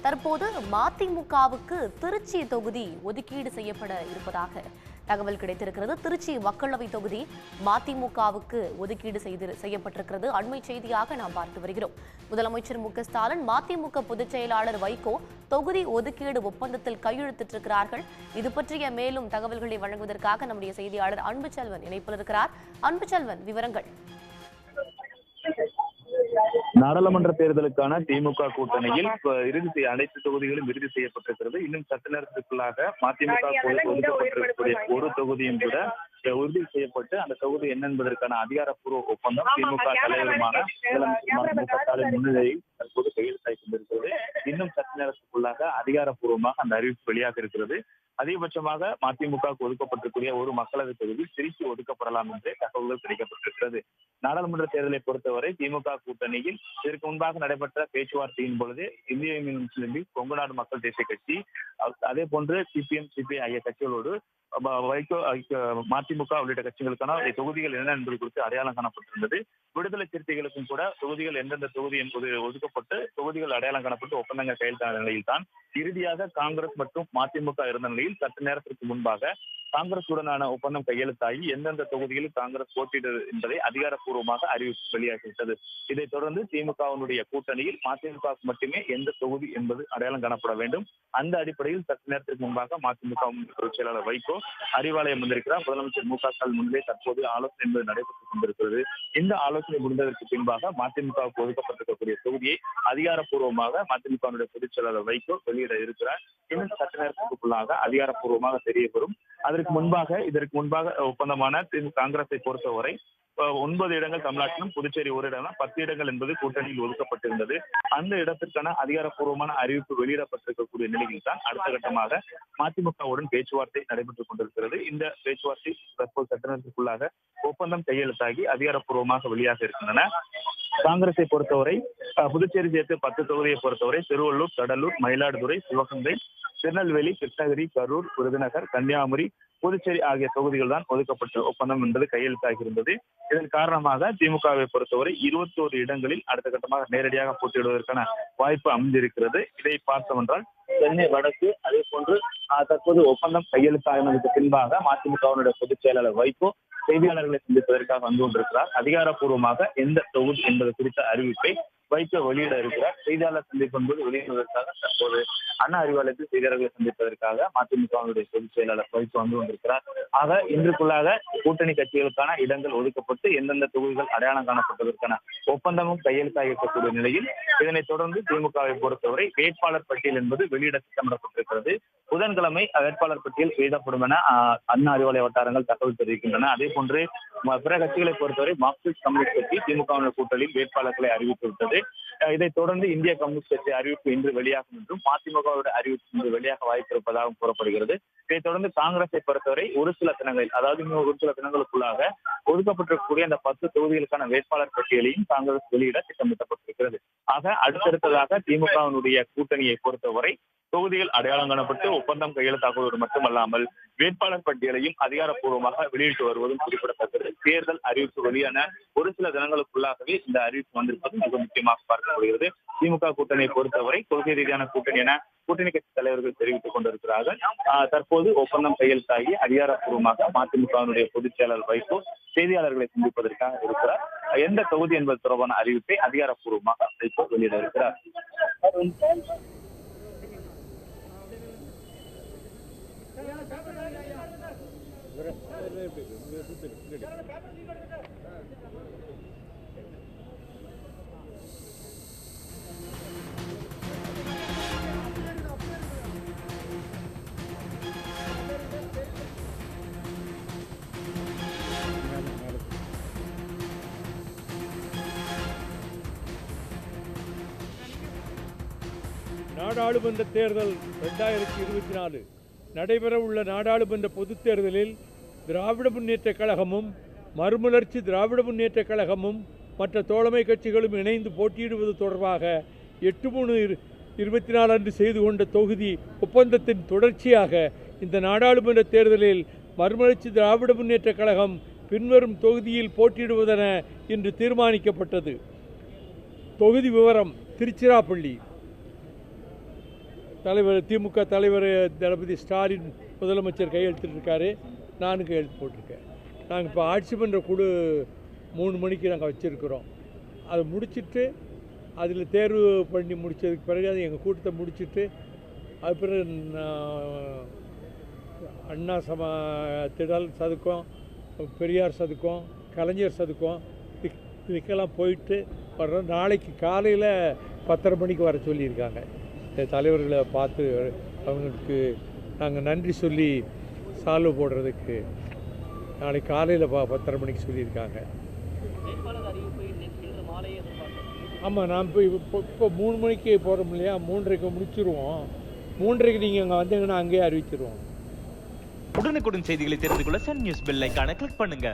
தற்போது மதிமுகவுக்கு திருச்சி தொகுதி ஒதுக்கீடு செய்யப்பட இருப்பதாக தகவல் கிடைத்திருக்கிறது. திருச்சி மக்களவை தொகுதி மதிமுகவுக்கு ஒதுக்கீடு செய்யப்பட்டிருக்கிறது. அண்மை செய்தியாக நாம் பார்த்து வருகிறோம். முதலமைச்சர் மு.க.ஸ்டாலின் மதிமுக பொதுச் செயலாளர் வைகோ தொகுதி ஒதுக்கீடு ஒப்பந்தத்தில் கையெழுத்திட்டிருக்கிறார்கள். இது பற்றிய மேலும் தகவல்களை வழங்குவதற்காக நம்முடைய செய்தியாளர் அன்புச்செல்வன் இணைப்பில் இருக்கிறார். அன்புச்செல்வன், விவரங்கள். நாடாளுமன்ற தேர்தலுக்கான திமுக கூட்டணியில் அனைத்து தொகுதிகளும் இறுதி செய்யப்பட்டிருக்கிறது. இன்னும் சற்று நேரத்திற்குள்ளாக மதிமுக ஒதுக்கப்பட்டிருக்கக்கூடிய ஒரு தொகுதியும் கூட உறுதி செய்யப்பட்டு அந்த தொகுதி என்ன என்பதற்கான அதிகாரப்பூர்வ ஒப்பந்தம் திமுக தலைவருமான முதலமைச்சர் மு.க.ஸ்டாலின் முன்னிலையில் தற்போது கையெழுத்தாகி கொண்டிருக்கிறது. இன்னும் சற்று நேரத்திற்குள்ளாக அதிகாரப்பூர்வமாக அந்த அறிவிப்பு வெளியாக இருக்கிறது. அதிகபட்சமாக மதிமுக ஒதுக்கப்பட்டிருக்கூடிய ஒரு மக்களவை தொகுதி திருச்சி ஒதுக்கப்படலாம் என்று தகவல்கள் கிடைக்கப்பட்டிருக்கிறது. நாடாளுமன்ற தேர்தலை பொறுத்தவரை திமுக கூட்டணியில் இதற்கு முன்பாக நடைபெற்ற பேச்சுவார்த்தையின் பொழுது இந்திய யூனியன் முஸ்லீம் லீக், கொங்கு நாடு மக்கள் தேசிய கட்சி, அதே போன்று சிபிஎம், சிபிஐ ஆகிய கட்சிகளோடு வைகோ, மதிமுக உள்ளிட்ட கட்சிகளுக்கான தொகுதிகள் என்ன என்பது குறித்து அடையாளம் காணப்பட்டிருந்தது. விடுதலை சிறுத்தைகளுக்கும் கூட தொகுதிகள் எந்தெந்த தொகுதி என்பது ஒதுக்கப்பட்டு தொகுதிகள் அடையாளம் காணப்பட்டு ஒப்பந்தங்கள் கையெழுத்தான நிலையில் தான் இறுதியாக காங்கிரஸ் மற்றும் மதிமுக இருந்த நிலையில் சற்று நேரத்திற்கு முன்பாக காங்கிரசுடனான ஒப்பந்தம் கையெழுத்தாகி எந்தெந்த தொகுதிகளில் காங்கிரஸ் போட்டியிடுவது என்பதை அதிகாரப்பூர்வமாக அறிவிப்பு வெளியாகிவிட்டது. இதைத் தொடர்ந்து திமுகவினுடைய கூட்டணியில் மதிமுக மட்டுமே எந்த தொகுதி என்பது அடையாளம் காணப்பட வேண்டும். அந்த அடிப்படையில் சற்று நேரத்திற்கு முன்பாக மதிமுக பொதுச் செயலாளர் வைகோ அறிவாலயம் வந்திருக்கிறார். முதலமைச்சர் மு.க.ஸ்டாலின் முன்பே தற்போது ஆலோசனை என்பது நடைபெற்றுக் கொண்டிருக்கிறது. இந்த ஆலோசனை முடிந்ததற்கு பின்பாக மதிமுகவுக்கு ஒதுக்கப்பட்டிருக்கக்கூடிய தொகுதியை அதிகாரப்பூர்வமாக மதிமுக பொதுச் செயலாளர் வைகோ வெளியிட இருக்கிறார். இன்னும் சற்று நேரத்திற்குள்ளாக அதிகாரப்பூர்வமாக தெரிய வரும். இதற்கு முன்பாக ஒப்பந்தமான காங்கிரஸை பொறுத்தவரை 9 இடங்கள் தமிழ்நாட்டிலும், புதுச்சேரி ஒரு இடம், 10 இடங்கள் என்பது கூட்டணியில் ஒதுக்கப்பட்டிருந்தது. அந்த இடத்திற்கான அதிகாரப்பூர்வமான அறிவிப்பு வெளியிடப்பட்டிருக்கக்கூடிய நிலையில் தான் அடுத்த கட்டமாக மதிமுகவுடன் பேச்சுவார்த்தை நடைபெற்றுக் கொண்டிருக்கிறது. இந்த பேச்சுவார்த்தை தற்போது சற்று நேரத்திற்குள்ளாக ஒப்பந்தம் கையெழுத்தாகி அதிகாரப்பூர்வமாக வெளியாக இருக்கின்றன. காங்கிரஸை பொறுத்தவரை புதுச்சேரி சேர்த்து 10 தொகுதியை பொறுத்தவரை திருவள்ளூர், கடலூர், மயிலாடுதுறை, சிவகங்கை, திருநெல்வேலி, கிருஷ்ணகிரி, கரூர், விருதுநகர், கன்னியாகுமரி, புதுச்சேரி ஆகிய தொகுதிகள் தான் ஒதுக்கப்பட்டு ஒப்பந்தம் என்பது கையெழுத்தாகியிருந்தது. இதன் காரணமாக திமுகவை பொறுத்தவரை 21 இடங்களில் அடுத்த கட்டமாக நேரடியாக போட்டியிடுவதற்கான வாய்ப்பு அமைந்திருக்கிறது. இதை பார்த்தோம் சென்னை வடக்கு, அதே போன்று தற்போது ஒப்பந்தம் கையெழுத்தானதுக்கு பின்பாக மதிமுகவினுடைய பொதுச் செயலாளர் வைகோ செய்தியாளர்களை சந்திப்பதற்காக வந்து கொண்டிருக்கிறார். அதிகாரப்பூர்வமாக எந்த தொகுதி என்பது குறித்த அறிவிப்பை வைகோ வெளியிட இருக்கிறார். செய்தியாளர் சந்திப்பு என்பது வெளியிடுவதற்காக தற்போது அண்ணா அறிவாலயத்தில் செய்தியாளர்களை சந்திப்பதற்காக மதிமுகவினுடைய பொதுச் செயலாளர் வைகோ வந்து கொண்டிருக்கிறார். ஆக இன்றுக்குள்ளாக கூட்டணி கட்சிகளுக்கான இடங்கள் ஒதுக்கப்பட்டு எந்தெந்த தொகுதிகள் அடையாளம் காணப்பட்டதற்கான ஒப்பந்தமும் கையெழுத்தாக இருக்கக்கூடிய நிலையில் இதனைத் தொடர்ந்து திமுகவை பொறுத்தவரை வேட்பாளர் பட்டியல் என்பது வெளியிட திட்டமிடப்பட்டிருக்கிறது. புதன்கிழமை வேட்பாளர் பட்டியல் வெளியிடப்படும் என அண்ணா அறிவாலய வட்டாரங்கள் தகவல் தெரிவிக்கின்றன. அதே போன்று பிற கட்சிகளை பொறுத்தவரை மார்க்சிஸ்ட் கம்யூனிஸ்ட் கட்சி திமுக கூட்டணியில் வேட்பாளர்களை அறிவித்துவிட்டது. இதைத் தொடர்ந்து இந்திய கம்யூனிஸ்ட் கட்சி அறிவிப்பு இன்று வெளியாகும் என்றும் மதிமுகவோட அறிவிப்பு இன்று வெளியாக வாய்ப்பு இருப்பதாகவும் கூறப்படுகிறது. இதைத் தொடர்ந்து காங்கிரஸை பொறுத்தவரை ஒரு சில தினங்களில், அதாவது இன்னும் ஒரு சில தினங்களுக்குள்ளாக ஒதுக்கப்பட்டிருக்கக்கூடிய அந்த 10 தொகுதிகளுக்கான வேட்பாளர் பட்டியலையும் காங்கிரஸ் வெளியிட திட்டமிடப்பட்டிருக்கிறது. ஆக அடுத்தடுத்ததாக திமுகவினுடைய கூட்டணியை பொறுத்தவரை தொகுதிகள் அடையாளம் காணப்பட்டு ஒப்பந்தம் கையெழுத்தாகுவது மட்டுமல்லாமல் வேட்பாளர் பட்டியலையும் அதிகாரப்பூர்வமாக வெளியிட்டு வருவதும் குறிப்பிடத்தக்கது. தேர்தல் அறிவிப்பு வெளியான ஒரு சில தினங்களுக்குள்ளாகவே இந்த அறிவிப்பு வந்திருப்பது மிக முக்கியமாக பார்க்கப்படுகிறது. திமுக கூட்டணியை பொறுத்தவரை கொள்கை ரீதியான கூட்டணி என கூட்டணி கட்சி தலைவர்கள் தெரிவித்துக் கொண்டிருக்கிறார்கள். தற்போது ஒப்பந்தம் கையெழுத்தாகி அதிகாரப்பூர்வமாக மதிமுகவினுடைய பொதுச் செயலாளர் வைகோ செய்தியாளர்களை சந்திப்பதற்காக இருக்கிறார். எந்த தொகுதி என்பது தொடர்பான அறிவிப்பை அதிகாரப்பூர்வமாக வைகோ வெளியிட இருக்கிறார். நாடாளுமன்ற தேர்தல் 2024 நடைபெறவுள்ள நாடாளுமன்ற பொதுத் தேர்தலில் திராவிட முன்னேற்றக் கழகமும் மறுமலர்ச்சி திராவிட முன்னேற்றக் கழகமும் மற்ற தோழமை கட்சிகளும் இணைந்து போட்டியிடுவது தொடர்பாக 8/3/24 அன்று செய்து கொண்ட தொகுதி ஒப்பந்தத்தின் தொடர்ச்சியாக இந்த நாடாளுமன்ற தேர்தலில் மறுமலர்ச்சி திராவிட முன்னேற்றக் கழகம் பின்வரும் தொகுதியில் போட்டியிடுவதென இன்று தீர்மானிக்கப்பட்டது. தொகுதி விவரம்: திருச்சிராப்பள்ளி. திமுக தலைவர் தளபதி ஸ்டாலின் முதலமைச்சர் கையெழுத்திட்டிருக்காரு, நானும் கையெழுத்து போட்டிருக்கேன். நாங்கள் இப்போ ஆட்சி மன்ற குழு 3 மணிக்கு நாங்கள் வச்சுருக்கிறோம். அதை முடிச்சுட்டு அதில் தேர்வு பண்ணி முடித்ததுக்கு பிறகு அது எங்கள் கூட்டத்தை முடிச்சுட்டு அது பிறகு அண்ணா திடல் சதுக்கம், பெரியார் சதுக்கம், கலைஞர் சதுக்கம் இதுக்கெல்லாம் போயிட்டு வர்றோம். நாளைக்கு காலையில் 10:30 மணிக்கு வர சொல்லியிருக்காங்க. தலைவர்களை பார்த்து அவங்களுக்கு நாங்கள் நன்றி சொல்லி சால்வு போடுறதுக்கு நாளைக்கு காலையில் 10:30 மணிக்கு சொல்லியிருக்காங்க. ஆமாம், நான் இப்போ 3 மணிக்கு போகிறோம் இல்லையா, 3:30க்கு முடிச்சிருவோம். 3:30க்கு நீங்கள் அங்கே வந்தீங்கன்னா அங்கேயே அறிவிச்சிருவோம். உடனுக்குடன் செய்திகளை தெரிந்து கொள்ள சன் நியூஸ் பெல் ஐகானை கிளிக் பண்ணுங்க.